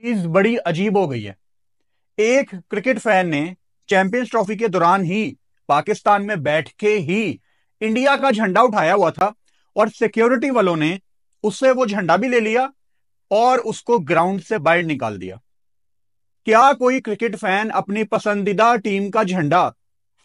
चीज बड़ी अजीब हो गई है। एक क्रिकेट फैन ने चैंपियंस ट्रॉफी के दौरान ही पाकिस्तान में बैठ के ही इंडिया का झंडा उठाया हुआ था और सिक्योरिटी वालों ने उससे वो झंडा भी ले लिया और उसको ग्राउंड से बाहर निकाल दिया। क्या कोई क्रिकेट फैन अपनी पसंदीदा टीम का झंडा,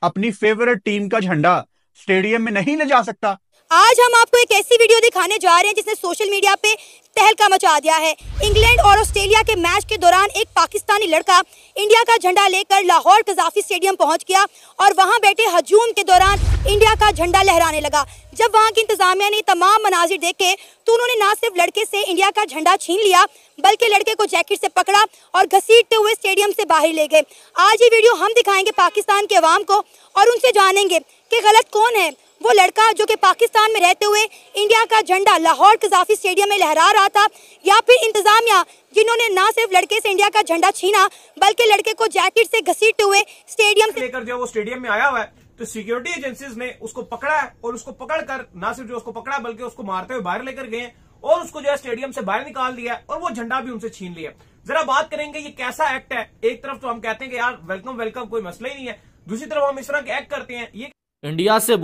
अपनी फेवरेट टीम का झंडा स्टेडियम में नहीं ले जा सकता? आज हम आपको एक ऐसी वीडियो दिखाने जा रहे हैं जिसने सोशल मीडिया पे तहलका मचा दिया है। इंग्लैंड और ऑस्ट्रेलिया के मैच के दौरान एक पाकिस्तानी लड़का इंडिया का झंडा लेकर लाहौर कज़ाफी स्टेडियम पहुंच गया और वहां बैठे हजूम के दौरान इंडिया का झंडा लहराने लगा। जब वहां की इंतजामिया ने तमाम मनाजिर देखे तो उन्होंने न सिर्फ लड़के से इंडिया का झंडा छीन लिया बल्कि लड़के को जैकेट से पकड़ा और घसीटते हुए स्टेडियम से बाहर ले गए। आज ये वीडियो हम दिखाएंगे पाकिस्तान के अवाम को और उनसे जानेंगे कि गलत कौन है, वो लड़का जो कि पाकिस्तान में रहते हुए इंडिया का झंडा लाहौर कज़ाफी स्टेडियम में लहरा रहा था, या फिर इंतजामिया जिन्होंने ना सिर्फ लड़के से इंडिया का झंडा छीना बल्कि लड़के को जैकेट से घसीटते हुए स्टेडियम से लेकर जो वो स्टेडियम में आया हुआ है। तो सिक्योरिटी एजेंसीज ने उसको पकड़ा है और उसको पकड़कर ना सिर्फ जो उसको पकड़ा बल्कि उसको मारते हुए बाहर लेकर गए और उसको जो है स्टेडियम से बाहर निकाल दिया और वो झंडा भी उनसे छीन लिया। जरा बात करेंगे ये कैसा एक्ट है। एक तरफ तो हम कहते हैं कि यार वेलकम वेलकम, कोई मसला ही नहीं है, दूसरी तरफ हम इस तरह के एक्ट करते हैं। ये इंडिया से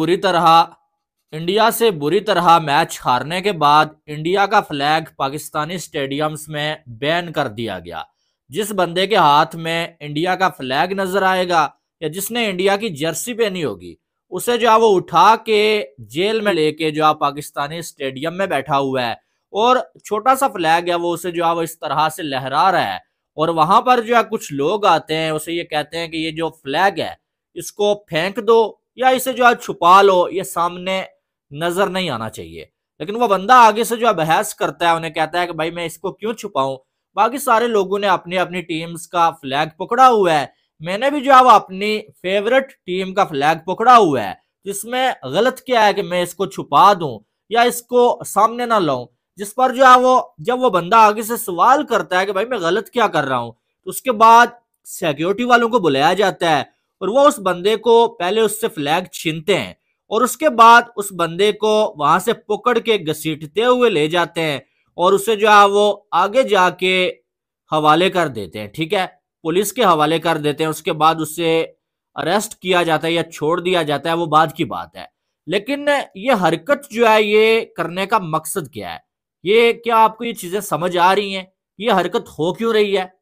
बुरी तरह मैच हारने के बाद इंडिया का फ्लैग पाकिस्तानी स्टेडियम्स में बैन कर दिया गया। जिस बंदे के हाथ में इंडिया का फ्लैग नजर आएगा या जिसने इंडिया की जर्सी पहनी होगी उसे जो है वो उठा के जेल में लेके जो है पाकिस्तानी स्टेडियम में बैठा हुआ है और छोटा सा फ्लैग है वो उसे जो है वो इस तरह से लहरा रहा है। और वहां पर जो है कुछ लोग आते हैं, उसे ये कहते हैं कि ये जो फ्लैग है इसको फेंक दो या इसे जो है छुपा लो, ये सामने नजर नहीं आना चाहिए। लेकिन वो बंदा आगे से जो है बहस करता है, उन्हें कहता है कि भाई मैं इसको क्यों छुपाऊं, बाकी सारे लोगों ने अपनी अपनी टीम्स का फ्लैग पकड़ा हुआ है, मैंने भी जो है वो अपनी फेवरेट टीम का फ्लैग पकड़ा हुआ है, जिसमें गलत क्या है कि मैं इसको छुपा दूं या इसको सामने ना लाऊं। जिस पर जो है वो जब वो बंदा आगे से सवाल करता है कि भाई मैं गलत क्या कर रहा हूं, तो उसके बाद सिक्योरिटी वालों को बुलाया जाता है और वो उस बंदे को पहले उससे फ्लैग छीनते हैं और उसके बाद उस बंदे को वहां से पकड़ के घसीटते हुए ले जाते हैं और उसे जो है वो आगे जाके हवाले कर देते हैं। ठीक है, पुलिस के हवाले कर देते हैं। उसके बाद उसे अरेस्ट किया जाता है या छोड़ दिया जाता है, वो बाद की बात है। लेकिन ये हरकत जो है ये करने का मकसद क्या है, ये क्या आपको ये चीजें समझ आ रही हैं? ये हरकत हो क्यों रही है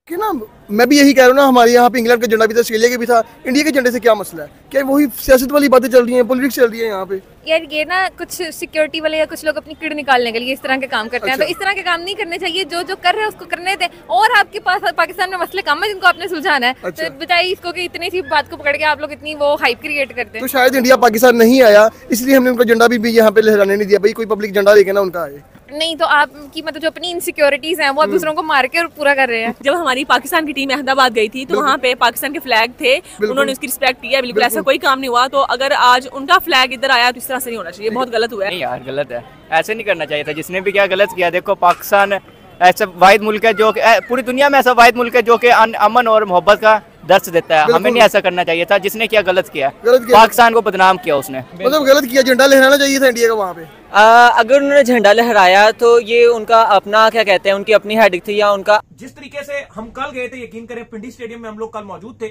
कि ना, मैं भी यही कह रहा हूँ ना, हमारे यहाँ पे इंग्लैंड का झंडा भी था, ऑस्ट्रेलिया के भी था, इंडिया के झंडे से क्या मसला है? क्या वही सियासत वाली बातें चल रही हैं, पॉलिटिक्स चल रही है यहाँ पे? यार ये ना कुछ सिक्योरिटी वाले या कुछ लोग अपनी किड़ निकालने के लिए इस तरह के काम करते हैं। तो इस तरह के काम नहीं करने चाहिए। जो जो कर रहे हैं उसको करने दें। और आपके पास पाकिस्तान में मसले कम है जिनको आपने सुलझाना है। तो बताइए इसको कि इतनी सी बात को पकड़ के आप लोग इतनी वो हाइप क्रिएट करते हैं। तो शायद इंडिया पाकिस्तान नहीं आया इसलिए हमने उनका झंडा भी यहाँ पे लहराने नहीं दिया। भाई कोई पब्लिक झंडा लेके ना उनका आए। नहीं तो आपकी मतलब जो अपनी इनसिक्योरिटीज हैं वो आप दूसरों को मार के और पूरा कर रहे हैं। जब हमारी पाकिस्तान की टीम अहमदाबाद गई थी तो वहाँ पे पाकिस्तान के फ्लैग थे, उन्होंने उसकी रिस्पेक्ट किया, बिल्कुल ऐसा कोई काम नहीं हुआ। तो अगर आज उनका फ्लैग इधर आया तो इस तरह से नहीं होना चाहिए, बहुत गलत हुआ है। नहीं यार गलत है, ऐसे नहीं करना चाहिए था। जिसने भी क्या गलत किया, देखो पाकिस्तान ऐसा वाहिद मुल्क है जो पूरी दुनिया में ऐसा वाहिद मुल्क है जो कि अमन और मोहब्बत का दर्श देता है। हमें नहीं ऐसा करना चाहिए था। जिसने क्या गलत किया, पाकिस्तान को बदनाम किया उसने, मतलब गलत किया। झंडा लहराना चाहिए था इंडिया का वहाँ पे। अगर उन्होंने झंडा लहराया तो ये उनका अपना क्या कहते हैं, उनकी अपनी हेडिक थी या उनका। जिस तरीके से हम कल गए थे, यकीन करें पिंडी स्टेडियम में हम लोग कल मौजूद थे,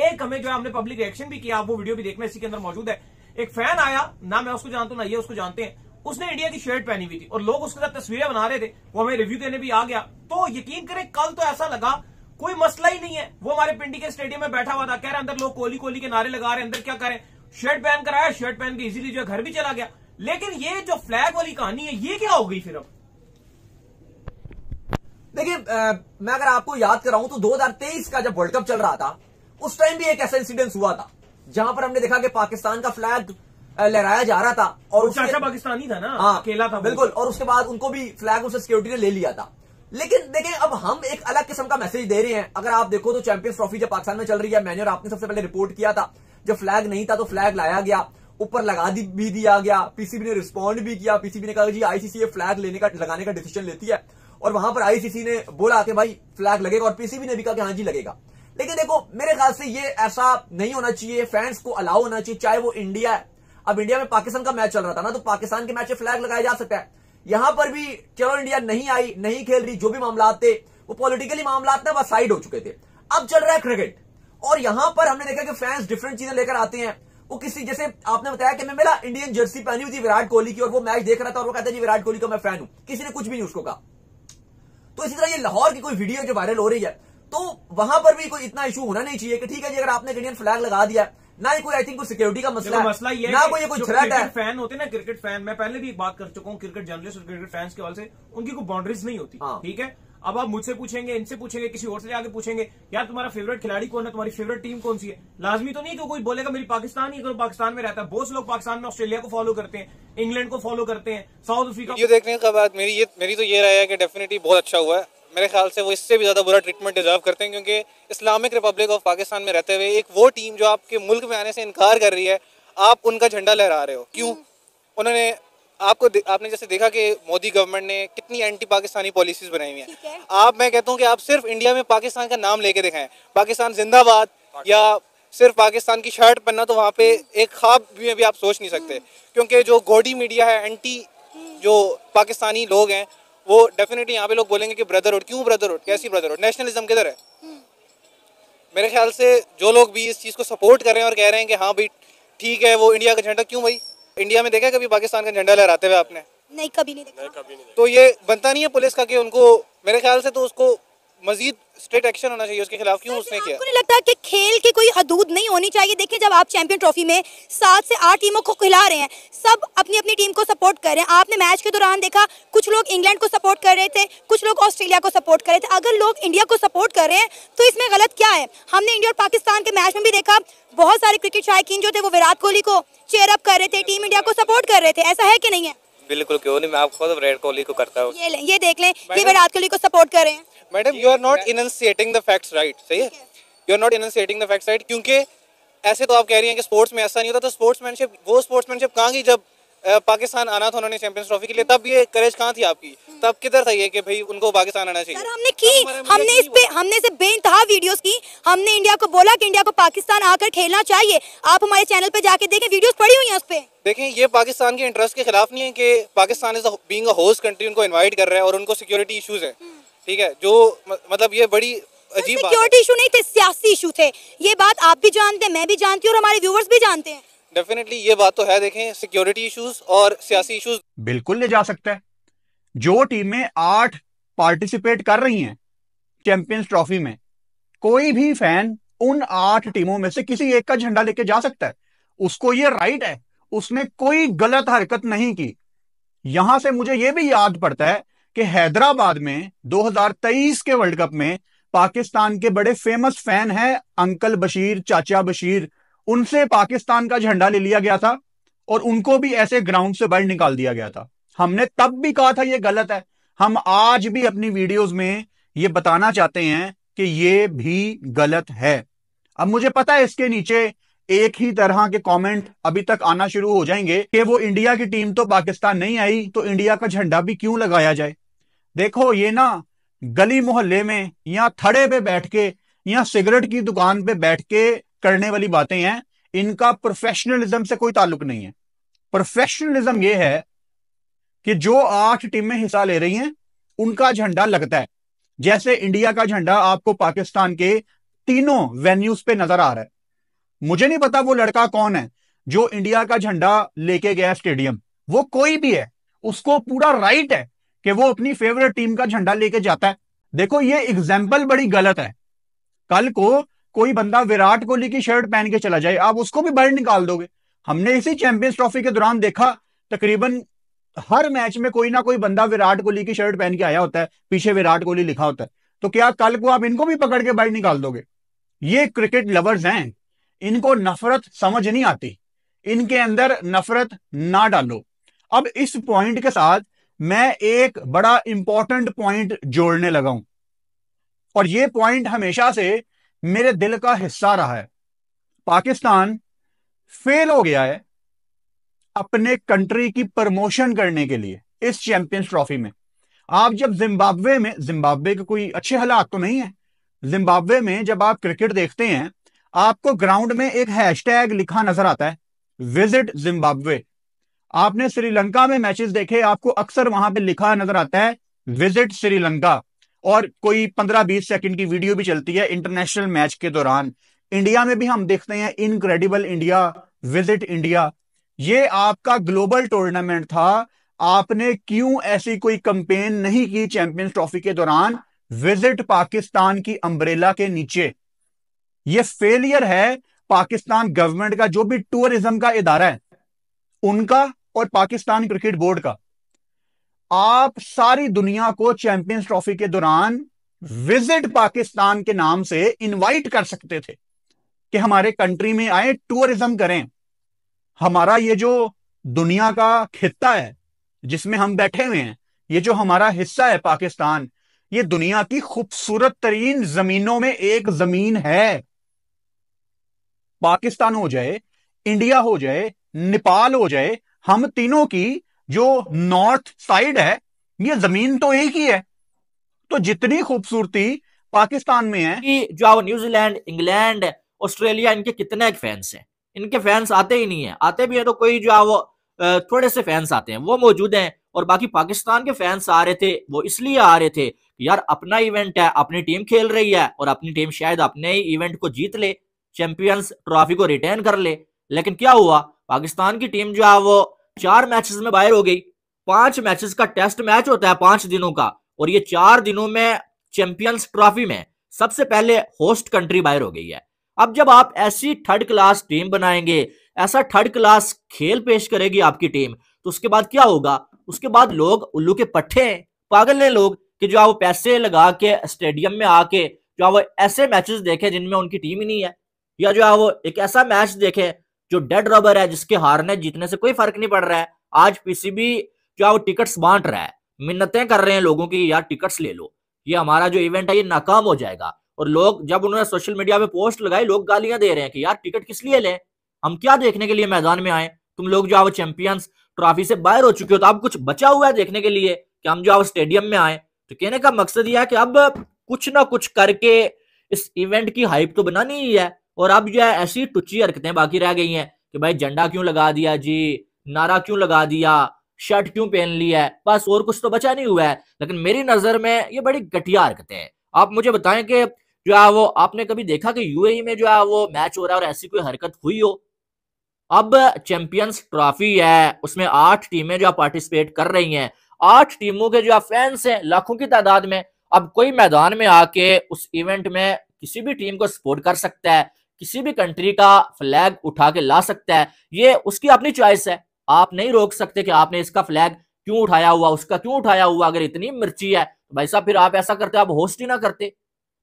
एक हमें जो है हमने पब्लिक रिएक्शन भी किया, वो वीडियो भी देखना इसी के अंदर मौजूद है। एक फैन आया, ना मैं उसको जानता हूं ना ये उसको जानते हैं, उसने इंडिया की शर्ट पहनी हुई थी और लोग उसके साथ तस्वीरें बना रहे थे, वो हमें रिव्यू देने भी आ गया। तो यकीन करें कल तो ऐसा लगा कोई मसला ही नहीं है। वो हमारे पिंडी के स्टेडियम में बैठा हुआ था, कह रहे अंदर लोग कोहली कोहली के नारे लगा रहे हैं, अंदर क्या करें, शर्ट पहन कर आया, शर्ट पहन के इजीली जो है घर भी चला गया। लेकिन ये जो फ्लैग वाली कहानी है ये क्या हो गई फिर? अब देखिए, मैं अगर आपको याद कराऊं तो 2023 का जब वर्ल्ड कप चल रहा था उस टाइम भी एक ऐसा इंसिडेंस हुआ था जहां पर हमने देखा कि पाकिस्तान का फ्लैग लहराया जा रहा था और चाचा पाकिस्तानी था ना, हाँ अकेला था बिल्कुल, और उसके बाद उनको भी फ्लैग उससे सिक्योरिटी ने ले लिया था। लेकिन देखें, अब हम एक अलग किस्म का मैसेज दे रहे हैं। अगर आप देखो तो चैंपियंस ट्रॉफी जब पाकिस्तान में चल रही है, मैंने और आपने सबसे पहले रिपोर्ट किया था, जब फ्लैग नहीं था तो फ्लैग लाया गया, ऊपर लगा भी दिया गया, पीसीबी ने रिस्पॉन्ड भी किया। पीसीबी ने कहा जी आईसीसी ये फ्लैग लगाने का डिसीजन लेती है और वहां पर आईसीसी ने बोला कि भाई फ्लैग लगेगा और पीसीबी ने भी कहा कि हाँ जी लगेगा। लेकिन देखो, मेरे ख्याल से ये ऐसा नहीं होना चाहिए। फैंस को अलाउ होना चाहिए, चाहे वो इंडिया है। अब इंडिया में पाकिस्तान का मैच चल रहा था ना, तो पाकिस्तान के मैच में फ्लैग लगाया जा सकता है। यहां पर भी चलो इंडिया नहीं आई, नहीं खेल रही, जो भी मामला थे वो पॉलिटिकली मामला ना बस साइड हो चुके थे। अब चल रहा है क्रिकेट, और यहां पर हमने देखा कि फैंस डिफरेंट चीजें लेकर आते हैं। वो किसी, जैसे आपने बताया कि मैं मेरा इंडियन जर्सी पहनी हुई थी विराट कोहली की, और वो मैच देख रहा था और वो कहता है जी विराट कोहली का मैं फैन हूं, किसी ने कुछ भी नहीं उसको कहा। तो इसी तरह ये लाहौर की कोई वीडियो जो वायरल हो रही है, तो वहां पर भी कोई इतना इशू होना नहीं चाहिए कि ठीक है जी अगर आपने इंडियन फ्लैग लगा दिया, ना ही कोई आई थिंक कोई सिक्योरिटी का मसला है, मसला ये ना कोई थ्रेट है। फैन होते ना क्रिकेट फैन, मैं पहले भी बात कर चुका हूँ, क्रिकेट जर्नलिस्ट और क्रिकेट फैंस के हवाले से उनकी कोई बाउंड्रीज नहीं होती, ठीक है। अब आप मुझसे पूछेंगे, इनसे पूछेंगे, किसी और से जाके पूछेंगे यार तुम्हारा फेवरेट खिलाड़ी कौन है, तुम्हारी फेवरेट टीम कौन सी है, लाजमी तो नहीं कि कोई बोलेगा मेरी पाकिस्तान ही, अगर पाकिस्तान में रहता है। बहुत से लोग पाकिस्तान में ऑस्ट्रेलिया को फॉलो करते हैं, इंग्लैंड को फॉलो करते हैं, साउथ अफ्रीका। ये देखने के बाद मेरी तो ये राय है कि डेफिनेटली बहुत अच्छा हुआ है। मेरे ख्याल से वो इससे भी ज़्यादा बुरा ट्रीटमेंट डिजर्व करते हैं, क्योंकि इस्लामिक रिपब्लिक ऑफ पाकिस्तान में रहते हुए एक वो टीम जो आपके मुल्क में आने से इनकार कर रही है, आप उनका झंडा लहरा रहे हो। क्यों? उन्होंने आपने जैसे देखा कि मोदी गवर्नमेंट ने कितनी एंटी पाकिस्तानी पॉलिसीज बनाई हुई हैं। मैं कहता हूँ कि आप सिर्फ इंडिया में पाकिस्तान का नाम लेके दिखाएं, पाकिस्तान जिंदाबाद, या सिर्फ पाकिस्तान की शर्ट पहनना, तो वहाँ पे एक ख्वाब में भी आप सोच नहीं सकते। क्योंकि जो गौडी मीडिया है, एंटी जो पाकिस्तानी लोग हैं, वो डेफिनेटली यहाँ पे लोग बोलेंगे कि ब्रदरहुड। क्यों ब्रदरहुड? कैसी ब्रदरहुड? नेशनलिज्म किधर है? मेरे ख्याल से जो लोग भी इस चीज़ को सपोर्ट कर रहे हैं और कह रहे हैं कि हाँ भाई ठीक है वो इंडिया का झंडा, क्यों भाई इंडिया में देखा कभी पाकिस्तान का झंडा लहराते हुए आपने? नहीं, कभी नहीं देखा। तो ये बनता नहीं है पुलिस का कि उनको, मेरे ख्याल से तो उसको मजीद स्ट्रिक्ट एक्शन होना चाहिए उसके खिलाफ। क्यों उसने किया? आपको नहीं लगता कि खेल की कोई हदूद नहीं होनी चाहिए? देखिए जब आप चैंपियन ट्रॉफी में 7 से 8 टीमों को खिला रहे हैं, सब अपनी अपनी टीम को सपोर्ट कर रहे हैं। आपने मैच के दौरान देखा कुछ लोग इंग्लैंड को सपोर्ट कर रहे थे, कुछ लोग ऑस्ट्रेलिया को सपोर्ट कर रहे थे। अगर लोग इंडिया को सपोर्ट कर रहे हैं तो इसमें गलत क्या है? हमने इंडिया और पाकिस्तान के मैच में भी देखा, बहुत सारे क्रिकेट शायकीन जो थे वो विराट कोहली को चेयर अप कर रहे थे, टीम इंडिया को सपोर्ट कर रहे थे। ऐसा है कि नहीं है? बिल्कुल, क्यों नहीं, मैं आपको तो विराट कोहली को करता हूँ। ये देख लें, ये विराट कोहली को सपोर्ट कर रहे हैं। Madam you are not enunciating the facts right, सही है? You are not enunciating the facts right, क्योंकि ऐसे तो आप कह रही हैं कि स्पोर्ट्स में ऐसा नहीं होता, तो स्पोर्ट्समैनशिप, वो स्पोर्ट्समैनशिप कहाँ गई? जब पाकिस्तान आना था उन्होंने चैंपियंस ट्रॉफी के लिए, तब ये करेज कहाँ थी आपकी? तब किधर था ये कि भाई उनको पाकिस्तान आना चाहिए? सर हमने इस पे बेइंतहा वीडियोस की, हमने इंडिया को बोला कि इंडिया को पाकिस्तान आकर खेलना चाहिए। आप हमारे चैनल पे जाके देखें, वीडियोस पड़ी हुई हैं उस पे। देखें, ये पाकिस्तान के इंटरेस्ट के खिलाफ नहीं है कि Pakistan is being a host country उनको इनवाइट कर रहा है और उनको सिक्योरिटी इश्यूज है, ठीक है, जो मतलब ये बड़ी अजीब बात है। सिक्योरिटी इशू नहीं थे, सियासी इशू थे। ये बात आप भी जानते हैं, मैं भी जानती हूँ और हमारे व्यूअर्स भी जानते हैं। डेफिनेटली ये बात तो है। देखें, सिक्योरिटी इश्यूज और सियासी इश्यूज बिल्कुल ले जा सकता है। जो टीमें 8 पार्टिसिपेट कर रही हैं चैंपियंस ट्रॉफी में, कोई भी फैन उन 8 टीमों में से किसी एक का झंडा लेके जा सकता है, उसको ये राइट है, उसने कोई गलत हरकत नहीं की। यहां से मुझे यह भी याद पड़ता है कि हैदराबाद में 2023 के वर्ल्ड कप में पाकिस्तान के बड़े फेमस फैन हैं अंकल बशीर, चाचा बशीर, उनसे पाकिस्तान का झंडा ले लिया गया था और उनको भी ऐसे ग्राउंड से बाहर निकाल दिया गया था। हमने तब भी कहा था यह गलत है, हम आज भी अपनी वीडियोस में यह बताना चाहते हैं कि यह भी गलत है। अब मुझे पता है इसके नीचे एक ही तरह के कमेंट अभी तक आना शुरू हो जाएंगे कि वो इंडिया की टीम तो पाकिस्तान नहीं आई तो इंडिया का झंडा भी क्यों लगाया जाए। देखो, ये ना गली मोहल्ले में या थड़े पे बैठ के या सिगरेट की दुकान पे बैठ के करने वाली बातें हैं, इनका प्रोफेशनलिज्म से कोई ताल्लुक नहीं है। प्रोफेशनलिज्म यह है कि जो 8 टीमें हिस्सा ले रही हैं उनका झंडा लगता है। जैसे इंडिया का झंडा आपको पाकिस्तान के तीनों वेन्यूज पे नजर आ रहा है। मुझे नहीं पता वो लड़का कौन है जो इंडिया का झंडा लेके गया स्टेडियम, वो कोई भी है, उसको पूरा राइट है कि वो अपनी फेवरेट टीम का झंडा लेके जाता है। देखो, ये एग्जाम्पल बड़ी गलत है। कल को कोई बंदा विराट कोहली की शर्ट पहन के चला जाए, आप उसको भी बाहर निकाल दोगे। हमने इसी चैंपियंस ट्रॉफी के दौरान देखा, तकरीबन हर मैच में कोई ना कोई बंदा विराट कोहली की शर्ट पहन के आया होता है, पीछे विराट कोहली लिखा होता है। तो क्या कल को आप इनको भी पकड़ के बाहर निकाल दोगे? ये क्रिकेट लवर्स हैं, इनको नफरत समझ नहीं आती, इनके अंदर नफरत ना डालो। अब इस पॉइंट के साथ मैं एक बड़ा इंपॉर्टेंट पॉइंट जोड़ने लगा हूं और यह पॉइंट हमेशा से मेरे दिल का हिस्सा रहा है। पाकिस्तान फेल हो गया है अपने कंट्री की प्रमोशन करने के लिए इस चैंपियंस ट्रॉफी में। आप जब जिम्बाब्वे के कोई अच्छे हालात तो नहीं है, जिम्बाब्वे में जब आप क्रिकेट देखते हैं आपको ग्राउंड में एक हैशटैग लिखा नजर आता है, विजिट जिम्बाब्वे। आपने श्रीलंका में मैचेस देखे, आपको अक्सर वहां पे लिखा नजर आता है, विजिट श्रीलंका। और कोई 15-20 सेकंड की वीडियो भी चलती है इंटरनेशनल मैच के दौरान। इंडिया में भी हम देखते हैं इनक्रेडिबल इंडिया, विजिट इंडिया। ये आपका ग्लोबल टूर्नामेंट था, आपने क्यों ऐसी कोई कैंपेन नहीं की चैंपियंस ट्रॉफी के दौरान विजिट पाकिस्तान की अम्ब्रेला के नीचे? ये फेलियर है पाकिस्तान गवर्नमेंट का, जो भी टूरिज्म का इदारा है उनका और पाकिस्तान क्रिकेट बोर्ड का। आप सारी दुनिया को चैंपियंस ट्रॉफी के दौरान विजिट पाकिस्तान के नाम से इनवाइट कर सकते थे कि हमारे कंट्री में आए, टूरिज्म करें। हमारा ये जो दुनिया का खित्ता है जिसमें हम बैठे हुए हैं, ये जो हमारा हिस्सा है पाकिस्तान, ये दुनिया की खूबसूरत तरीन जमीनों में एक जमीन है। पाकिस्तान हो जाए, इंडिया हो जाए, नेपाल हो जाए, हम तीनों की जो नॉर्थ साइड है, ये जमीन तो एक ही है। तो जितनी खूबसूरती पाकिस्तान में है कि जो न्यूजीलैंड, इंग्लैंड, ऑस्ट्रेलिया, इनके कितने फैंस हैं, इनके फैंस आते ही नहीं है। आते भी है तो कोई जो वो थोड़े से फैंस आते हैं, वो मौजूद हैं। और बाकी पाकिस्तान के फैंस आ रहे थे, वो इसलिए आ रहे थे यार अपना इवेंट है, अपनी टीम खेल रही है और अपनी टीम शायद अपने ही इवेंट को जीत ले, चैंपियंस ट्रॉफी को रिटेन कर ले। लेकिन क्या हुआ, पाकिस्तान की टीम जो है वो 4 मैचेस में बाहर हो गई। 5 मैचेस का टेस्ट मैच होता है 5 दिनों का, और ये 4 दिनों में चैंपियंस ट्रॉफी में सबसे पहले होस्ट कंट्री बाहर हो गई है। अब जब आप ऐसी थर्ड क्लास टीम बनाएंगे, ऐसा थर्ड क्लास खेल पेश करेगी आपकी टीम, तो उसके बाद क्या होगा? उसके बाद लोग उल्लू के पट्टे हैं, पागल हैं लोग कि जो वो पैसे लगा के स्टेडियम में आके जो वो ऐसे मैचेस देखे जिनमें उनकी टीम ही नहीं है, या जो है वो एक ऐसा मैच देखे जो डेड रबर है, जिसके हारने जीतने से कोई फर्क नहीं पड़ रहा है। आज पीसीबी जो है वो टिकट्स बांट रहा है, मिन्नतें कर रहे हैं लोगों की, यार टिकट्स ले लो, ये हमारा जो इवेंट है ये नाकाम हो जाएगा। और लोग जब उन्होंने सोशल मीडिया पे पोस्ट लगाई, लोग गालियां दे रहे हैं कि यार टिकट किस लिए लें, हम क्या देखने के लिए मैदान में आए? तुम लोग जो है वो चैंपियंस ट्रॉफी से बाहर हो चुके हो, तो अब कुछ बचा हुआ है देखने के लिए कि हम जो है वो स्टेडियम में आए? तो कहने का मकसद यह है कि अब कुछ ना कुछ करके इस इवेंट की हाइप तो बनानी ही है। और अब जो है ऐसी टुच्ची हरकतें बाकी रह गई हैं कि भाई झंडा क्यों लगा दिया जी, नारा क्यों लगा दिया, शर्ट क्यों पहन लिया है, बस और कुछ तो बचा नहीं हुआ है। लेकिन मेरी नजर में ये बड़ी घटिया हरकतें हैं। आप मुझे बताएं कि जो है वो आपने कभी देखा कि यूएई में जो है वो मैच हो रहा है और ऐसी कोई हरकत हुई हो? अब चैंपियंस ट्रॉफी है, उसमें 8 टीमें जो पार्टिसिपेट कर रही हैं, 8 टीमों के जो फैंस हैं लाखों की तादाद में। अब कोई मैदान में आके उस इवेंट में किसी भी टीम को सपोर्ट कर सकता है, किसी भी कंट्री का फ्लैग उठा के ला सकता है, ये उसकी अपनी चॉइस है। आप नहीं रोक सकते कि आपने इसका फ्लैग क्यों उठाया हुआ, उसका क्यों उठाया हुआ। अगर इतनी मिर्ची है तो भाई साहब फिर आप ऐसा करते, आप होस्ट ही ना करते।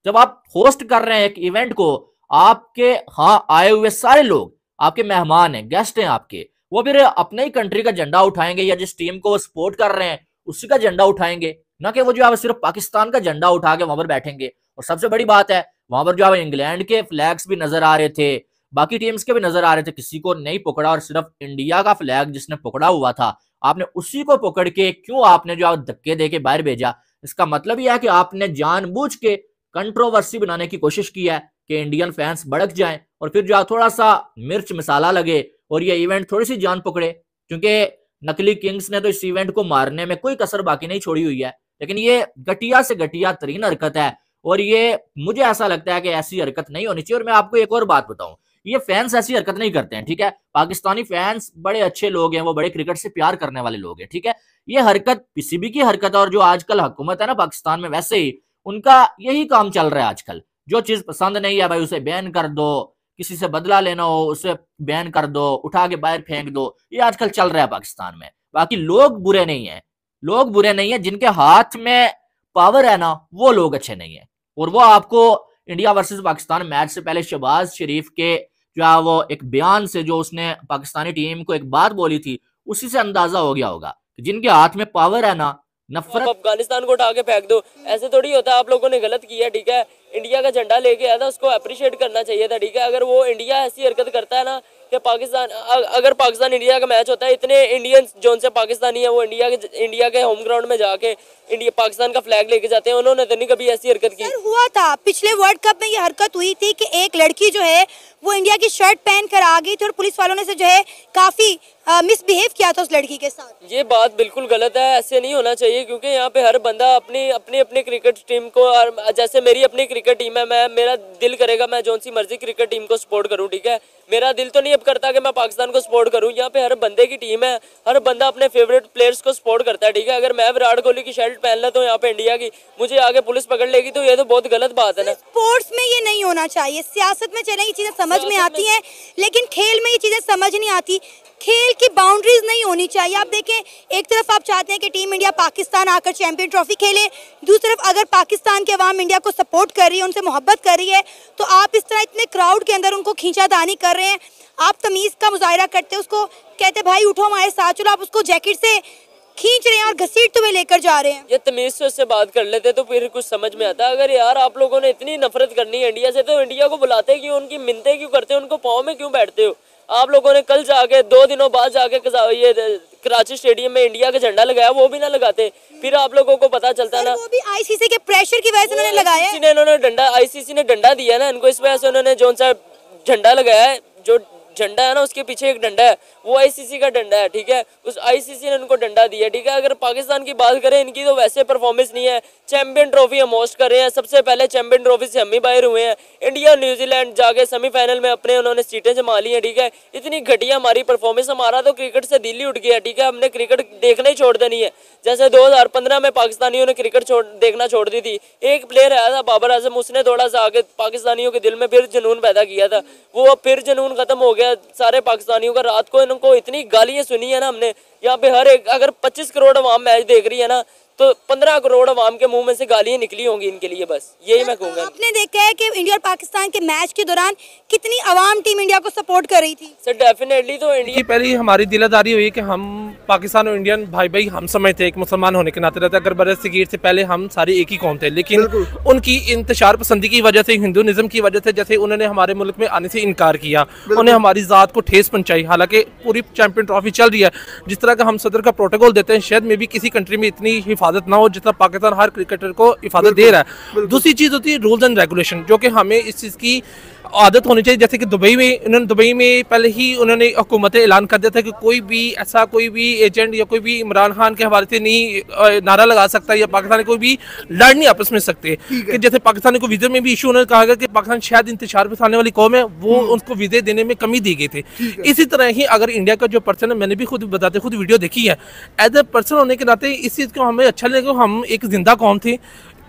जब आप होस्ट कर रहे हैं एक इवेंट को, आपके यहाँ आए हुए सारे लोग आपके मेहमान हैं, गेस्ट हैं आपके, वो फिर अपने ही कंट्री का झंडा उठाएंगे या जिस टीम को वो सपोर्ट कर रहे हैं उसी का झंडा उठाएंगे, ना कि वो जो है सिर्फ पाकिस्तान का झंडा उठा के वहां पर बैठेंगे। और सबसे बड़ी बात है, वहां पर जो है इंग्लैंड के फ्लैग्स भी नजर आ रहे थे, बाकी टीम्स के भी नजर आ रहे थे, किसी को नहीं पकड़ा और सिर्फ इंडिया का फ्लैग जिसने पकड़ा हुआ था, आपने उसी को पकड़ के क्यों आपने जो धक्के दे के बाहर भेजा? इसका मतलब यह है कि आपने जानबूझ के कंट्रोवर्सी बनाने की कोशिश की है कि इंडियन फैंस भड़क जाएं और फिर जो थोड़ा सा मिर्च मसाला लगे और ये इवेंट थोड़ी सी जान पकड़े। क्योंकि नकली किंग्स ने तो इस इवेंट को मारने में कोई कसर बाकी नहीं छोड़ी हुई है, लेकिन ये घटिया से घटिया तरीन हरकत है और ये मुझे ऐसा लगता है कि ऐसी हरकत नहीं होनी चाहिए। और मैं आपको एक और बात बताऊं, ये फैंस ऐसी हरकत नहीं करते हैं, ठीक है? पाकिस्तानी फैंस बड़े अच्छे लोग हैं, वो बड़े क्रिकेट से प्यार करने वाले लोग हैं, ठीक है? ये हरकत पीसीबी की हरकत है और जो आजकल हुकूमत है ना पाकिस्तान में, वैसे ही उनका यही काम चल रहा है आजकल। जो चीज पसंद नहीं है भाई उसे बैन कर दो, किसी से बदला लेना हो उसे बैन कर दो, उठा के बाहर फेंक दो, ये आजकल चल रहा है पाकिस्तान में। बाकी लोग बुरे नहीं है, लोग बुरे नहीं है, जिनके हाथ में पावर है ना वो लोग अच्छे नहीं है। और वो आपको इंडिया वर्सेस पाकिस्तान मैच से पहले शहबाज शरीफ के जो है वो एक बयान से, जो उसने पाकिस्तानी टीम को एक बात बोली थी, उसी से अंदाजा हो गया होगा कि जिनके हाथ में पावर है ना, नफरत। अफगानिस्तान को उठा के फेंक दो, ऐसे थोड़ी होता है। आप लोगों ने गलत किया, ठीक है? इंडिया का झंडा लेके आया था, उसको अप्रिशिएट करना चाहिए था, ठीक है। अगर वो इंडिया ऐसी हरकत करता है ना कि पाकिस्तान, अगर पाकिस्तान इंडिया का मैच होता है, इतने इंडियंस जो से पाकिस्तानी है वो इंडिया के होम ग्राउंड में जाके पाकिस्तान का फ्लैग लेके जाते हैं, उन्होंने तो नहीं कभी ऐसी हरकत की। हुआ था पिछले वर्ल्ड कप में ये हरकत हुई थी कि एक लड़की जो है वो इंडिया की शर्ट पहन कर आ गई थी और पुलिस वालों ने से जो है काफी मिसबिहेव किया था उस लड़की के साथ। ये बात बिल्कुल गलत है, ऐसे नहीं होना चाहिए, क्योंकि यहाँ पे हर बंदा अपनी क्रिकेट टीम को, जैसे मेरी अपनी क्रिकेट टीम है, मेरा दिल करेगा मैं जौन सी मर्जी क्रिकेट टीम को सपोर्ट करूँ, ठीक है। मेरा दिल तो नहीं अब करता कि मैं पाकिस्तान को सपोर्ट करूँ। यहाँ पे हर बंदे की टीम है, हर बंदा अपने फेवरेट प्लेयर्स को सपोर्ट करता है, ठीक है। अगर मैं विराट कोहली की शर्ट पहन लेता हूँ यहाँ पे इंडिया की, मुझे आगे पुलिस पकड़ लेगी, तो ये तो बहुत गलत बात है ना। स्पोर्ट्स में ये नहीं होना चाहिए, सियासत में चले ये चीजें समझ में आती हैं, लेकिन खेल में ये चीजें समझ नहीं आती। खेल की बाउंड्रीज नहीं होनी चाहिए। आप देखें, एक तरफ आप चाहते हैं कि टीम इंडिया पाकिस्तान आकर चैंपियन ट्रॉफी खेले, दूसरी तरफ अगर पाकिस्तान के अवाम इंडिया को सपोर्ट कर रही है, उनसे मोहब्बत कर रही है, तो आप इस तरह इतने क्राउड के अंदर उनको खींचातानी कर रहे हैं। आप तमीज़ का मुजाहिरा करते, उसको कहते भाई उठो हमारे साथ चलो, आप उसको जैकेट से खींच रहे हैं और घसीटते हुए लेकर जा रहे हैं। ये तमीज से उससे बात कर लेते तो फिर कुछ समझ में आता। अगर यार आप लोगों ने इतनी नफरत करनी है इंडिया से, तो इंडिया को बुलाते क्यों, उनकी मिन्नतें क्यों करते हो, उनको पाँव में क्यों बैठते हो। आप लोगों ने कल जाके 2 दिनों बाद जाके ये कराची स्टेडियम में इंडिया का झंडा लगाया, वो भी ना लगाते, फिर आप लोगों को पता चलता ना। वो भी आईसीसी के प्रेशर की वजह से उन्होंने लगाया है। आईसीसी ने डंडा दिया ना इनको, इस वजह से उन्होंने जो सा झंडा लगाया है, जो झंडा है ना उसके पीछे एक डंडा है, वो आईसीसी का डंडा है, ठीक है। उस आईसीसी ने उनको डंडा दिया, ठीक है। अगर पाकिस्तान की बात करें, इनकी तो वैसे परफॉर्मेंस नहीं है। चैंपियन ट्रॉफी हम होस्ट कर रहे हैं, सबसे पहले चैंपियन ट्रॉफी से हम ही बाहर हुए हैं। इंडिया न्यूजीलैंड जाके सेमीफाइनल में अपने उन्होंने सीटें जमा ली हैं, ठीक है। इतनी घटिया हमारी परफॉर्मेंस, हमारा तो क्रिकेट से दिल ही उठ गया, ठीक है। हमने क्रिकेट देखना ही छोड़ देनी है। जैसे 2015 में पाकिस्तानियों ने क्रिकेट देखना छोड़ दी थी। एक प्लेयर आया था बाबर आजम, उसने थोड़ा सा आगे पाकिस्तानियों के दिल में फिर जुनून पैदा किया था, वो फिर जुनून खत्म हो गया सारे पाकिस्तानियों का। रात को इनको इतनी गालियां सुनी है ना हमने, यहाँ पे हर एक, अगर 25 करोड़ अवाम मैच देख रही है ना, तो 15 करोड़ अवाम के मुंह में से गालियां निकली होंगी इनके लिए, बस यही मैं कहूँगा। आपने देखा है कि इंडिया और पाकिस्तान के मैच के दौरान कितनी अवाम टीम इंडिया को सपोर्ट कर रही थी। सर डेफिनेटली, तो इंडिया पहले हमारी दिलादारी हुई कि हम पाकिस्तान और इंडियन भाई भाई हम समझते एक मुसलमान होने के नाते रहते। अगर बरसगीर से पहले हम सारे एक ही कौम थे, लेकिन उनकी इंतशार पसंदी की वजह से, हिंदुइज्म की वजह से, जैसे उन्होंने हमारे मुल्क में आने से इनकार किया, उन्हें हमारी ज़ात को ठेस पहुंचाई। हालांकि पूरी चैंपियन ट्रॉफी चल रही है, जिस तरह का हम सदर का प्रोटोकॉल देते हैं, शायद में भी किसी कंट्री में इतनी हिफाजत ना हो जितना पाकिस्तान हर क्रिकेटर को हिफाजत दे रहा है। दूसरी चीज़ होती है रूल्स एंड रेगुलेशन, जो कि हमें इस चीज़ की आदत होनी चाहिए। जैसे कि दुबई में पहले ही उन्होंने हुकूमतें ऐलान कर दिया था कि कोई भी एजेंट या कोई भी इमरान खान के हवाले से नहीं नारा लगा सकता, या पाकिस्तान कोई भी लड़ नहीं आपस में सकते। कि जैसे पाकिस्तान को वीज़े में भी इशू उन्होंने कहा कि पाकिस्तान शायद इंतशार फंसाने वाली कौम है, वो उनको वीज़े देने में कमी दी गई थी। इसी तरह ही अगर इंडिया का जो पर्सन है, मैंने भी खुद वीडियो देखी है, एज ए पर्सन होने के नाते इस चीज़ को हमें अच्छा लगे। हम एक जिंदा कौम थी,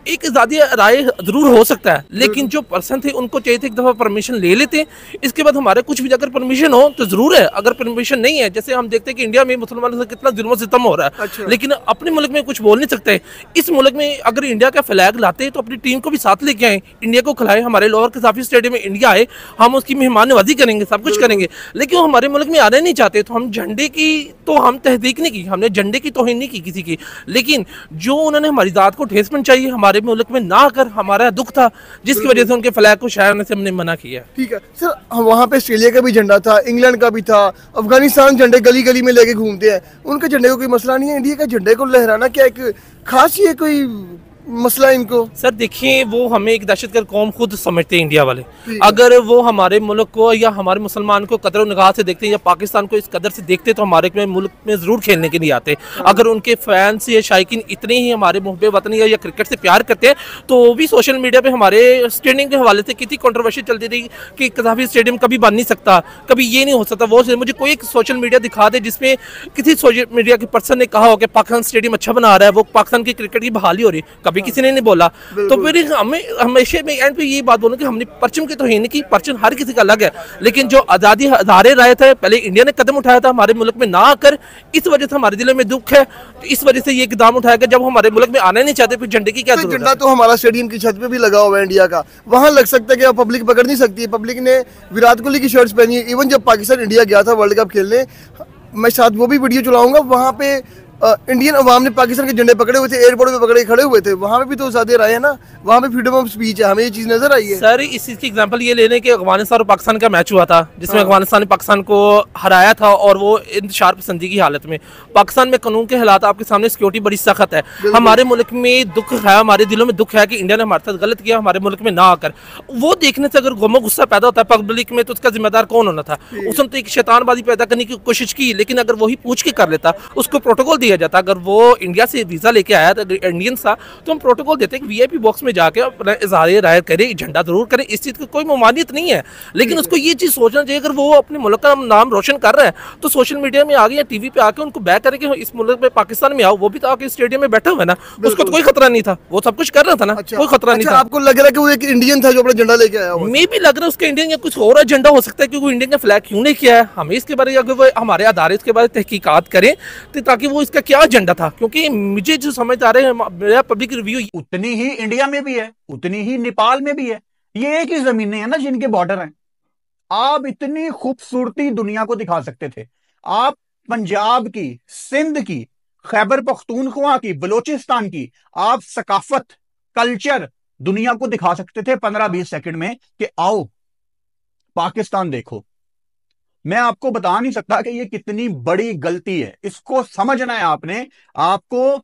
एक आज़ादी राय जरूर हो सकता है, लेकिन जो पर्सन थे उनको चाहिए थे एक दफ़ा परमिशन ले लेते, इसके बाद हमारे कुछ भी अगर परमिशन हो तो जरूर है। अगर परमिशन नहीं है, जैसे हम देखते हैं कि इंडिया में मुसलमानों से कितना जुल्म सितम हो रहा है, लेकिन अपने मुल्क में कुछ बोल नहीं सकते। इस मुल्क में अगर इंडिया का फ्लैग लाते तो अपनी टीम को भी साथ लेके आए, इंडिया को खिलाए। हमारे लाहौर कज़ाफ़ी स्टेडियम में इंडिया आए, हम उसकी मेहमान नवाजी करेंगे, सब कुछ करेंगे, लेकिन वो हमारे मुल्क में आने नहीं चाहते। तो हम झंडे की तो हम तहदीक नहीं की, हमने झंडे की तौहीन नहीं की किसी की, लेकिन जो उन्होंने हमारी ज़ात को ठेस पहुंचाई हमारे मुल्क में ना, हमारा दुख था, जिसकी वजह से उनके फ्लैग को शायर से हमने मना किया। ठीक है सर, वहाँ पे ऑस्ट्रेलिया का भी झंडा था, इंग्लैंड का भी था, अफगानिस्तान झंडे गली गली में लेके घूमते हैं, उनके झंडे को कोई मसला नहीं है। इंडिया के झंडे को लहराना क्या एक खास ही है कोई मसला इनको? सर देखिए, वो हमें एक दहशतगर्द कौम खुद समझते हैं इंडिया वाले। अगर वो हमारे मुल्क को या हमारे मुसलमान को कदर निगाह से देखते हैं या पाकिस्तान को इस कदर से देखते तो हमारे मुल्क में ज़रूर खेलने के लिए आते। अगर उनके फैंस या शायकीन इतने ही हमारे मुहब्बे वतन या क्रिकेट से प्यार करते हैं, तो वो भी सोशल मीडिया पे हमारे स्टेडियम के हवाले से कितनी कंट्रोवर्सी चलती रही कि कज़ाफ़ी स्टेडियम कभी बन नहीं सकता, कभी ये नहीं हो सकता, वो मुझे कोई एक सोशल मीडिया दिखा दे जिसमें किसी सोशल मीडिया के पर्सन ने कहा हो कि पाकिस्तान स्टेडियम अच्छा बना रहा है, वो पाकिस्तान की क्रिकेट की बहाली हो रही, कभी किसी ने नहीं बोला। तो फिर हमें हमेशा में एंड पे यही बात बोलूं कि हमने परचम की तौहीन की, परचम हर किसी का अलग है, लेकिन जो आज़ादी हज़ारे राय थे, पहले इंडिया ने कदम उठाया था हमारे मुल्क में ना आकर, इस वजह से हमारे दिलों में दुख है। तो इस वजह से ये इकदाम उठाया कि जब हमारे मुल्क में आना नहीं चाहते, फिर झंडे की क्या जरूरत है? झंडा तो हमारा स्टेडियम की छत पे भी लगा हुआ है इंडिया का, वहाँ लग सकता है कि पब्लिक पकड़ नहीं सकती। पब्लिक ने विराट कोहली की शर्ट्स पहनी है। इवन जब पाकिस्तान इंडिया गया था वर्ल्ड कप खेलने, मैं साथ वो भी वीडियो चलाऊंगा, वहाँ पे इंडियन अवाम ने पाकिस्तान के झंडे पकड़े हुए थे, एयरपोर्ट पे पकड़े खड़े हुए थे, वहाँ पे भी तो ज़्यादा राय है ना, वहाँ पे फ्रीडम ऑफ स्पीच है, हमें ये चीज़ नजर आई है। सर इस चीज़ की एग्जांपल ये ले लें कि अफगानिस्तान और पाकिस्तान का मैच हुआ था, जिसमें अफगानिस्तान ने पाकिस्तान को हराया था, और वो इंतशार पसंदी की हालत में। पाकिस्तान में कानून के हालात आपके सामने, सिक्योरिटी बड़ी सख्त है। हमारे मुल्क में दुख है, हमारे दिलों में दुख है कि इंडिया ने हमारे साथ गलत किया, हमारे मुल्क में ना आकर। वो देखने से अगर गमो गुस्सा पैदा होता है पब्लिक में, तो उसका जिम्मेदार कौन होना था? उसने तो एक शैतानबाजी पैदा करने की कोशिश की, लेकिन अगर वही पूछ के कर लेता, उसको प्रोटोकॉल दिया जाता। अगर वो इंडिया से वीजा लेके आया था, इंडियन था, तो हम प्रोटोकॉल देते हैं कि वीआईपी बॉक्स में जाके अपना इजहार राय करे, झंडा जरूर करें, इस चीज की कोई ममानियत नहीं है। लेकिन उसको ये चीज सोचना चाहिए, अगर वो अपने मुल्क का नाम रोशन कर रहा है, तो सोशल मीडिया में आगे या टीवी पे आके उनको बैक करे कि इस मुल्क में पाकिस्तान में आओ। वो भी तो आके स्टेडियम में बैठा हुआ है ना, उसको तो कोई खतरा नहीं था, वो सब कुछ कर रहा था ना, कोई खतरा नहीं था। आपको लग रहा है कि वो एक इंडियन था जो अपना झंडा लेके आया? मे भी लग रहा है उसका इंडियन या कुछ और एजेंडा हो सकता है, क्योंकि इंडियन का फ्लैग क्यों नहीं किया है। हमें इसके बारे में वो हमारे आधार इसके बारे में तहकीकात करें, ताकि वो इसका क्या एजेंडा था। क्योंकि मुझे जो समझ आ रहे हैं, मेरा पब्लिक रिव्यू उतनी ही इंडिया में भी है, उतनी ही नेपाल में भी है। ये एक ही जमीनें हैं ना जिनके बॉर्डर हैं। आप इतनी खूबसूरती दुनिया को दिखा सकते थे। आप पंजाब की, सिंध की, खैबर पख्तूनख्वा की, बलोचिस्तान की आप सकाफत, कल्चर दुनिया को दिखा सकते थे 15-20 सेकंड में कि आओ पाकिस्तान देखो। मैं आपको बता नहीं सकता कि ये कितनी बड़ी गलती है। इसको समझना है आपने। आपको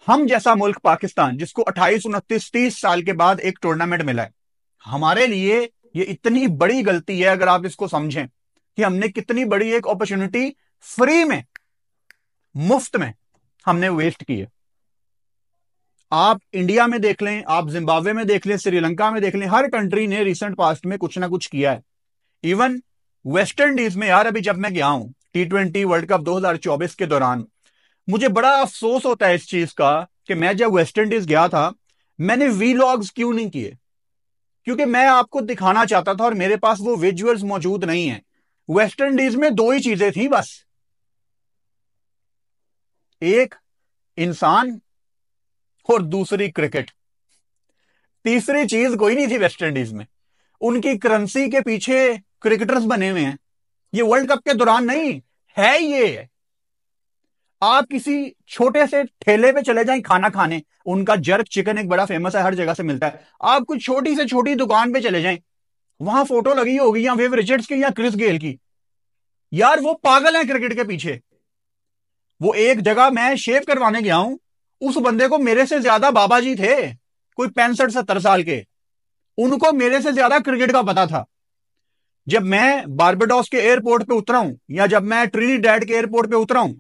हम जैसा मुल्क पाकिस्तान, जिसको 28, 29, 30 साल के बाद एक टूर्नामेंट मिला है, हमारे लिए ये इतनी बड़ी गलती है। अगर आप इसको समझें कि हमने कितनी बड़ी एक अपॉर्चुनिटी फ्री में, मुफ्त में हमने वेस्ट की है। आप इंडिया में देख लें, आप जिम्बाब्वे में देख लें, श्रीलंका में देख लें, हर कंट्री ने रिसेंट पास्ट में कुछ ना कुछ किया है। इवन वेस्ट इंडीज में, यार अभी जब मैं गया हूं T20 वर्ल्ड कप 2024 के दौरान, मुझे बड़ा अफसोस होता है इस चीज का कि मैं जब वेस्ट इंडीज गया था, मैंने वीलॉग्स क्यों नहीं किए? क्योंकि मैं आपको दिखाना चाहता था और मेरे पास वो विजुअल्स मौजूद नहीं है। वेस्ट इंडीज में दो ही चीजें थी बस, एक इंसान और दूसरी क्रिकेट। तीसरी चीज कोई नहीं थी वेस्ट इंडीज में। उनकी करेंसी के पीछे क्रिकेटर्स बने हुए हैं। ये वर्ल्ड कप के दौरान नहीं है। ये आप किसी छोटे से ठेले पे चले जाएं खाना खाने, उनका जर्क चिकन एक बड़ा फेमस है, हर जगह से मिलता है। आप कुछ छोटी से छोटी दुकान पे चले जाएं, वहां फोटो लगी होगी या विव रिचर्ड्स की या क्रिस गेल की। यार वो पागल है क्रिकेट के पीछे। वो एक जगह मैं शेव करवाने गया हूं, उस बंदे को मेरे से ज्यादा बाबा जी थे, कोई 65-70 साल के, उनको मेरे से ज्यादा क्रिकेट का पता था। जब मैं बारबाडोस के एयरपोर्ट पे उतरा हूं या जब मैं ट्रिनिडैड के एयरपोर्ट पे उतरा हूं,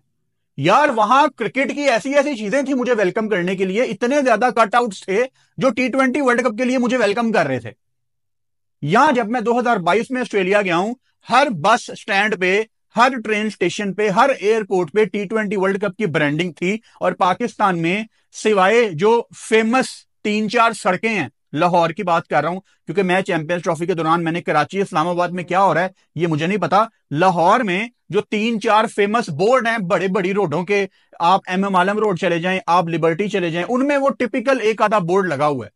यार वहां क्रिकेट की ऐसी ऐसी चीजें थी मुझे वेलकम करने के लिए। इतने ज्यादा कटआउट्स थे जो T20 वर्ल्ड कप के लिए मुझे वेलकम कर रहे थे। यहां जब मैं 2022 में ऑस्ट्रेलिया गया हूं, हर बस स्टैंड पे, हर ट्रेन स्टेशन पे, हर एयरपोर्ट पे T20 वर्ल्ड कप की ब्रांडिंग थी। और पाकिस्तान में सिवाय जो फेमस 3-4 सड़कें हैं, लाहौर की बात कर रहा हूं क्योंकि मैं चैंपियंस ट्रॉफी के दौरान मैंने कराची, इस्लामाबाद में क्या हो रहा है ये मुझे नहीं पता। लाहौर में जो 3-4 फेमस बोर्ड हैं बड़े बड़ी रोडों के, आप MM आलम रोड चले जाएं, आप लिबर्टी चले जाएं, उनमें वो टिपिकल एक आधा बोर्ड लगा हुआ है।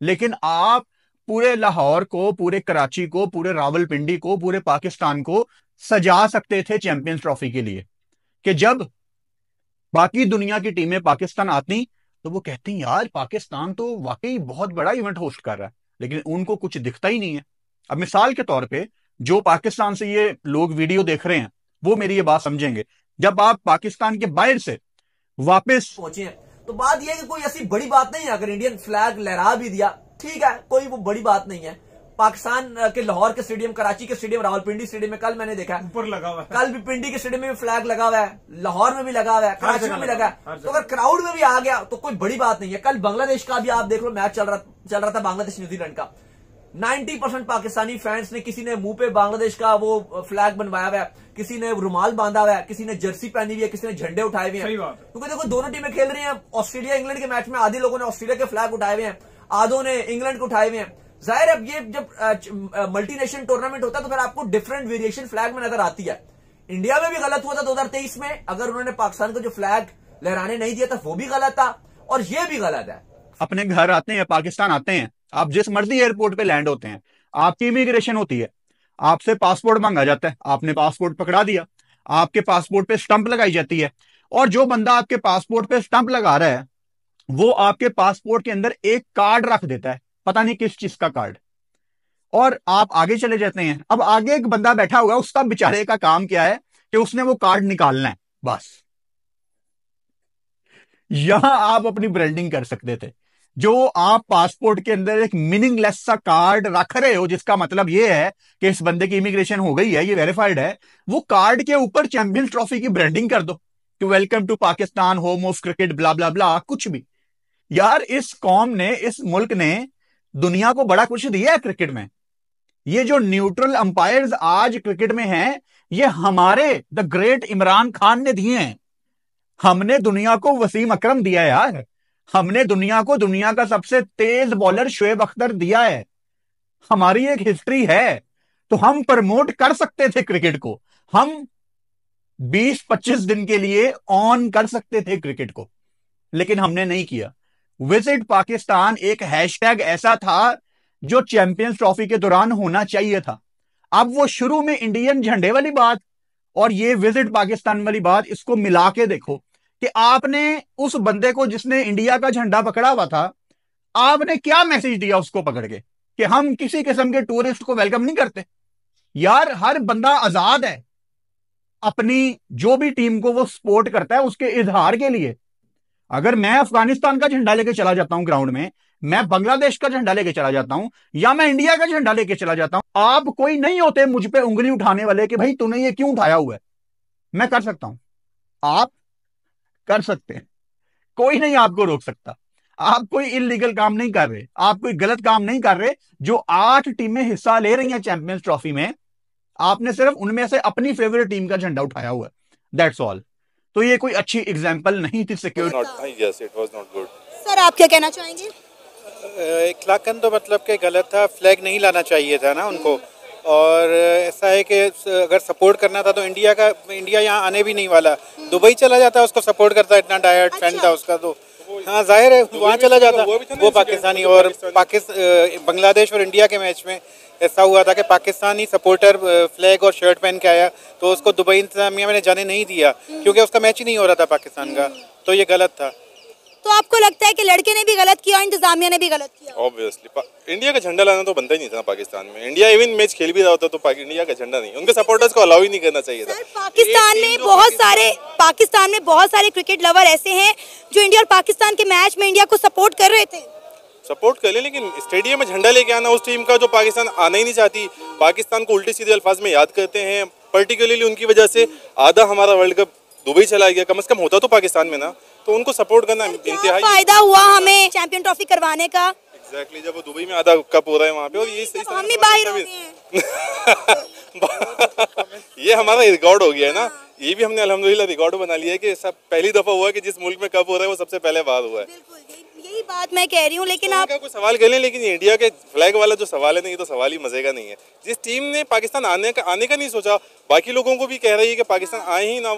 लेकिन आप पूरे लाहौर को, पूरे कराची को, पूरे रावलपिंडी को, पूरे पाकिस्तान को सजा सकते थे चैंपियंस ट्रॉफी के लिए, कि जब बाकी दुनिया की टीमें पाकिस्तान आती तो वो कहती यार पाकिस्तान तो वाकई बहुत बड़ा इवेंट होस्ट कर रहा है, लेकिन उनको कुछ दिखता ही नहीं है। अब मिसाल के तौर पे जो पाकिस्तान से ये लोग वीडियो देख रहे हैं वो मेरी ये बात समझेंगे, जब आप पाकिस्तान के बाहर से वापस पहुंचे हैं तो बात यह है कि कोई ऐसी बड़ी बात नहीं है। अगर इंडियन फ्लैग लहरा भी दिया ठीक है, कोई वो बड़ी बात नहीं है। पाकिस्तान के लाहौर के स्टेडियम, कराची के स्टेडियम, रावलपिंडी स्टेडियम में कल मैंने देखा ऊपर लगा हुआ है, कल भी पिंडी के स्टेडियम में भी फ्लैग लगा हुआ है, लाहौर में भी लगा हुआ है, कराची में भी लगा है। तो अगर क्राउड में भी आ गया तो कोई बड़ी बात नहीं है। कल बांग्लादेश का भी आप देख लो, मैच चल रहा था बांग्लादेश न्यूजीलैंड का। 90% पाकिस्तानी फैंस ने, किसी ने मुंह पे बांग्लादेश का वो फ्लैग बनवाया हुआ है, किसी ने रुमाल बांधा हुआ है, किसी ने जर्सी पहनी हुई है, किसी ने झंडे उठाए हुए हैं। क्योंकि देखो दोनों टीमें खेल रही हैं। ऑस्ट्रेलिया इंग्लैंड के मैच में आधे लोगों ने ऑस्ट्रेलिया के फ्लैग उठाए हुए हैं, आधों ने इंग्लैंड को उठाए हुए हैं। जाहिर है अब ये जब मल्टीनेशनल टूर्नामेंट होता है तो फिर आपको डिफरेंट वेरिएशन फ्लैग में नजर आती है। इंडिया में भी गलत हुआ था 2023 में, अगर उन्होंने पाकिस्तान को जो फ्लैग लहराने नहीं दिया था वो भी गलत था, और ये भी गलत है। अपने घर आते हैं, पाकिस्तान आते हैं, आप जिस मर्जी एयरपोर्ट पे लैंड होते हैं, आपकी इमिग्रेशन होती है, आपसे पासपोर्ट मांगा जाता है, आपने पासपोर्ट पकड़ा दिया, आपके पासपोर्ट पे स्टंप लगाई जाती है, और जो बंदा आपके पासपोर्ट पे स्टंप लगा रहा है वो आपके पासपोर्ट के अंदर एक कार्ड रख देता है, पता नहीं किस चीज का कार्ड, और आप आगे चले जाते हैं। अब आगे एक बंदा बैठा हुआ है, उसका बेचारे का काम क्या है कि उसने वो कार्ड निकालना है बस। यहां आप अपनी ब्रांडिंग कर सकते थे। जो आप पासपोर्ट के अंदर एक मीनिंगलेस सा कार्ड रख रहे हो जिसका मतलब यह है कि इस बंदे की इमिग्रेशन हो गई है, ये वेरीफाइड है, वो कार्ड के ऊपर चैंपियंस ट्रॉफी की ब्रांडिंग कर दो कि welcome to Pakistan home of cricket blah blah blah, कुछ भी। यार इस कौम ने, इस मुल्क ने दुनिया को बड़ा कुछ दिया है क्रिकेट में। ये जो न्यूट्रल अंपायर्स आज क्रिकेट में हैं, ये हमारे द ग्रेट इमरान खान ने दिए हैं। हमने दुनिया को वसीम अकरम दिया है यार। हमने दुनिया को दुनिया का सबसे तेज बॉलर शोएब अख्तर दिया है। हमारी एक हिस्ट्री है, तो हम प्रमोट कर सकते थे क्रिकेट को। हम 20-25 दिन के लिए ऑन कर सकते थे क्रिकेट को, लेकिन हमने नहीं किया। विजिट पाकिस्तान एक हैशटैग ऐसा था जो चैंपियंस ट्रॉफी के दौरान होना चाहिए था। अब वो शुरू में इंडियन झंडे वाली बात और ये विजिट पाकिस्तान वाली बात, इसको मिला के देखो कि आपने उस बंदे को जिसने इंडिया का झंडा पकड़ा हुआ था, आपने क्या मैसेज दिया उसको पकड़ के कि हम किसी किस्म के टूरिस्ट को वेलकम नहीं करते। यार हर बंदा आजाद है अपनी जो भी टीम को वो सपोर्ट करता है उसके इजहार के लिए। अगर मैं अफगानिस्तान का झंडा लेके चला जाता हूं ग्राउंड में, मैं बांग्लादेश का झंडा लेके चला जाता हूं, या मैं इंडिया का झंडा लेके चला जाता हूं, आप कोई नहीं होते मुझ पे उंगली उठाने वाले कि भाई तूने ये क्यों उठाया हुआ है। मैं कर सकता हूं, आप कर सकते हैं, कोई नहीं आपको रोक सकता। आप कोई इलीगल काम नहीं कर रहे, आप कोई गलत काम नहीं कर रहे। जो 8 टीमें हिस्सा ले रही हैं चैंपियंस ट्रॉफी में, आपने सिर्फ उनमें से अपनी फेवरेट टीम का झंडा उठाया हुआ है, दैट्स ऑल। तो ये कोई अच्छी एग्जांपल नहीं थी सिक्योरिटी। सर आप क्या कहना चाहेंगे? इखलाकन तो मतलब कि गलत था, फ्लैग नहीं लाना चाहिए था ना उनको। और ऐसा है कि अगर सपोर्ट करना था तो इंडिया यहाँ आने भी नहीं वाला, दुबई चला जाता, उसको सपोर्ट करता, इतना डायरेक्ट फैन था उसका। तो हाँ जाहिर है वहाँ चला जाता वो पाकिस्तानी। और बांग्लादेश और इंडिया के मैच में ऐसा हुआ था कि पाकिस्तानी सपोर्टर फ्लैग और शर्ट पहन के आया, तो उसको दुबई इंतजामिया में जाने नहीं दिया क्योंकि उसका मैच ही नहीं हो रहा था पाकिस्तान का, तो ये गलत था। तो आपको लगता है कि लड़के ने भी गलत किया, इंतजामिया ने भी गलत किया? ऑब्वियसली इंडिया का झंडा लाना तो बनता ही नहीं था पाकिस्तान में। इंडिया इवन मैच खेल भी रहा होता तो इंडिया का झंडा नहीं, उनके सपोर्टर्स को अलाउ ही नहीं करना चाहिए था। पाकिस्तान में बहुत सारे क्रिकेट लवर ऐसे हैं जो इंडिया और पाकिस्तान के मैच में इंडिया को सपोर्ट कर रहे थे। सपोर्ट कर ले, लेकिन स्टेडियम में झंडा लेके आना उस टीम का जो पाकिस्तान आना ही नहीं चाहती, पाकिस्तान को उल्टे सीधे अल्फाज में याद करते हैं। पर्टिकुलरली उनकी वजह से आधा हमारा वर्ल्ड कप दुबई चला गया, कम से कम होता तो पाकिस्तान में ना, तो उनको सपोर्ट करना इंतहाई फायदा हुआ हमें चैंपियन ट्रॉफी करवाने का। एग्जैक्टली जब वो दुबई में आधा कप हो रहा है वहाँ पे, और ये तो हम भी बाहर हो गए हैं। ये हमारा रिकॉर्ड हो गया है ना, ये भी हमने अल्हम्दुलिल्लाह रिकॉर्ड बना लिया है कि सब पहली दफा हुआ है कि जिस मुल्क में कप हो रहा है वो सबसे पहले बाहर हुआ है। यही बात मैं कह रही हूँ, लेकिन आप कोई सवाल कर लें, लेकिन ये इंडिया के फ्लैग वाला जो सवाल है ना, ये तो सवाल ही मजे का नहीं है। जिस टीम ने पाकिस्तान आने का नहीं सोचा, बाकी लोगों को भी कह रही है कि पाकिस्तान आए ही ना,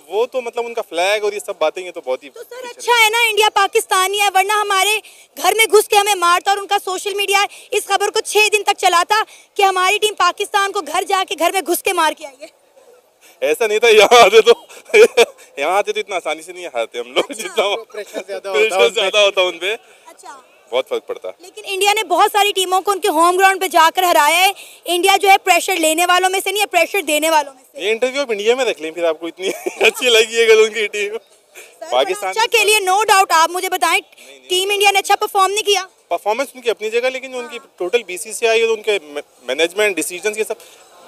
वो तो मतलब उनका फ्लैग और ये सब बातें, ये तो बहुत ही तो सर अच्छा है ना इंडिया पाकिस्तानी है, वरना हमारे घर में घुस के हमें मारता। और उनका सोशल मीडिया इस खबर को 6 दिन तक चलाता कि हमारी टीम पाकिस्तान को घर जाके घर में घुस के मार के आई है। ऐसा नहीं था, यहाँ आते तो इतना आसानी से नहीं हारते हम लोग। जितना प्रेशर ज्यादा होता उनपे, बहुत फर्क पड़ता। लेकिन इंडिया ने बहुत सारी टीमों को उनके होम ग्राउंड पे जाकर हराया है। इंडिया जो है प्रेशर लेने वालों में से नहीं है, प्रेशर देने वालों में से। ये इंटरव्यू आप इंडिया में रख लें, फिर आपको इतनी अच्छी लगी है उनकी टीम पाकिस्तान अच्छा के लिए। नो डाउट, आप मुझे बताएं टीम इंडिया ने अच्छा परफॉर्म नहीं किया। परफॉर्मेंस उनकी अपनी जगह, लेकिन उनकी टोटल बीसीसीआई और उनके मैनेजमेंट डिसीजन के सब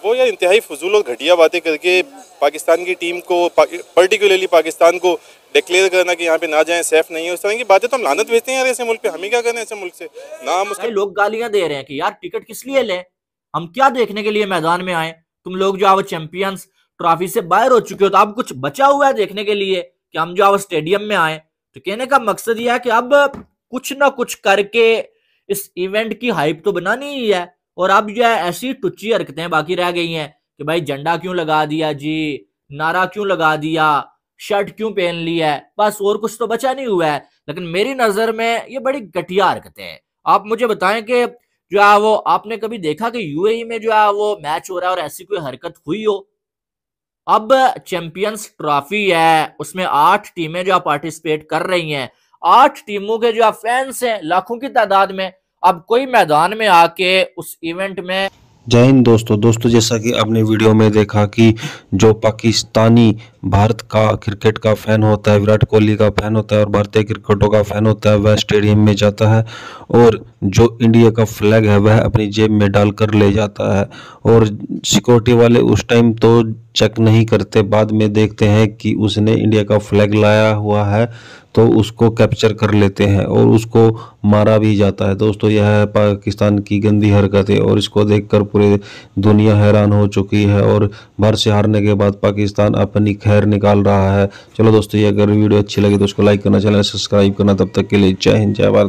वो यार इंतहाई फजूल और घटिया बातें करके पाकिस्तान की टीम को, पर्टिकुलरली पाकिस्तान को डिक्लेयर करना कि यहाँ पे ना जाएं, सेफ नहीं है, उस तरह की बातें तो हम लानत भेजते हैं यार ऐसे मुल्क पे। हमें क्या करना है ऐसे मुल्क से ना। हम उसके लोग गालियां दे रहे हैं कि यार टिकट किस लिए लें, हम क्या देखने के लिए मैदान में आए, तुम लोग जो आप चैंपियंस ट्रॉफी से बाहर हो चुके हो, तो अब कुछ बचा हुआ है देखने के लिए कि हम जो आप स्टेडियम में आए। तो कहने का मकसद यह है कि अब कुछ ना कुछ करके इस इवेंट की हाइप तो बनानी ही है। और अब जो है ऐसी टुच्ची हरकतें बाकी रह गई हैं कि भाई झंडा क्यों लगा दिया जी, नारा क्यों लगा दिया, शर्ट क्यों पहन ली है, बस और कुछ तो बचा नहीं हुआ है। लेकिन मेरी नजर में ये बड़ी घटिया हरकतें हैं। आप मुझे बताएं कि जो है वो आपने कभी देखा कि यूएई में जो है वो मैच हो रहा है और ऐसी कोई हरकत हुई हो? अब चैंपियंस ट्रॉफी है, उसमें 8 टीमें जो पार्टिसिपेट कर रही हैं, 8 टीमों के जो फैंस हैं लाखों की तादाद में। अब कोई मैदान में आके उस इवेंट में जय हिंद दोस्तों जैसा कि आपने वीडियो में देखा कि जो पाकिस्तानी भारत का क्रिकेट का फैन होता है, विराट कोहली का फैन होता है और भारतीय क्रिकेटरों का फैन होता है, वह स्टेडियम में जाता है और जो इंडिया का फ्लैग है वह अपनी जेब में डालकर ले जाता है। और सिक्योरिटी वाले उस टाइम तो चेक नहीं करते, बाद में देखते हैं कि उसने इंडिया का फ्लैग लाया हुआ है तो उसको कैप्चर कर लेते हैं और उसको मारा भी जाता है। दोस्तों यह है पाकिस्तान की गंदी हरकतें और इसको देखकर पूरी दुनिया हैरान हो चुकी है और भारत से हारने के बाद पाकिस्तान अपनी खैर निकाल रहा है। चलो दोस्तों, ये अगर वीडियो अच्छी लगी तो उसको लाइक करना, चैनल सब्सक्राइब करना। तब तक के लिए जय हिंद, जय भारत।